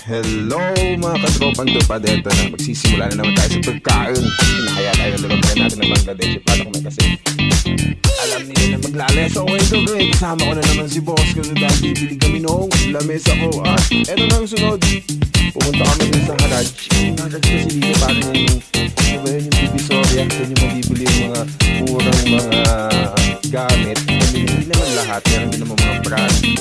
Hello mga katropang tupad. Eto na, magsisimula na naman tayo sa pagkain. Hinahaya tayo na lumagyan natin ng Bangladesh. Paano kung may kasi alam nila na maglales ako ito eh. Kasama ko na naman si boss kasi dahil bibili kami noong lamesa ko. At eto na ang sunod, pumunta kami rin sa garage. Yung garage kasi dito parang yung yung divisoria. Saan yung mabibili yung mga murang mga gamit. Hindi naman lahat, meron din naman mga brand new.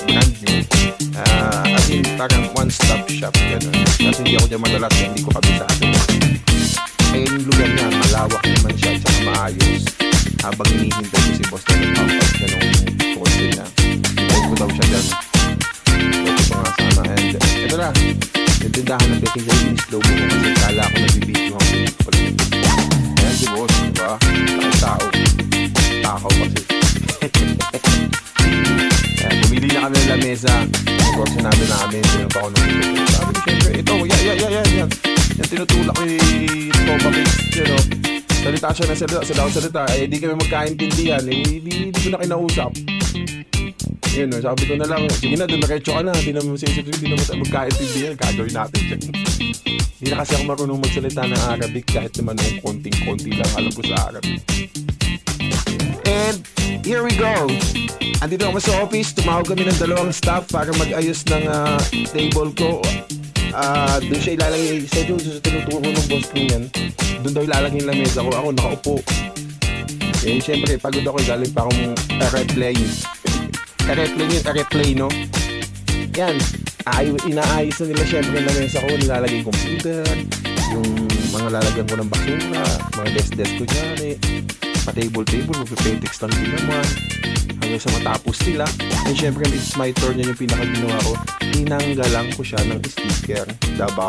As in parang one-stop shop gano'n. Kasi hindi ako dyan madalas, hindi ko kabisado. Kaya yung lugar niya, malawak naman siya at saka maayos. Habang hinihintay ko si boss na nagpapag siya nung kotse niya, hintay ko daw siya dyan. Ito ko nga sana. And ito na, yung tindahan ng baking siya, yung slow mo kasi kala ako nabibidyo ako. Ayan si boss, diba? Tao. Takaw kasi. Bumili na kami ng lamesa. Tapos sinabi namin, sino pa ako nung dito. Sabi ko, syempre, ito, yan. Yan tinutulak ko yung Topa Mix, salita siya na salita. Eh, di kami magkaintindihan. Eh, di ko na kinausap. Yun, sabi ko na lang, sige na, dumiretso ka na. Di naman masisip, di naman magkaintindihan. Gagawin natin dyan. Hindi na kasi ako marunong magsalita ng Arabic kahit naman nung konting-konti lang alam ko sa Arabic. And here we go. Andito ako sa office, tumawag kami ng dalawang staff para mag-ayos ng table ko. Doon siya ilalagay, sa tinuturo ng boss ko yan. Doon daw ilalagay yung lamesa ko, ako nakaupo. Eh, syempre, pagod ako, galing pa akong airplane, no? Yan, inaayos na nila syempre yung lamesa ko, nilalagay yung computer, yung mga lalagyan ko ng basura, mga desk ko dyan, pa-table, magpipetex lang din naman. Hanggang sa matapos sila. And syempre, it's my turn yan yung pinakaginawa ko. Tinanggalan ko siya ng sticker. Diba?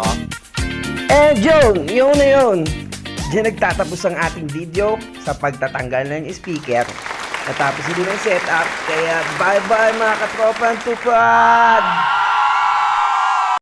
John, yun na yun. Diyan nagtatapos ang ating video sa pagtatanggal ng speaker. Natapos din ang setup. Kaya bye-bye mga katropang tupad!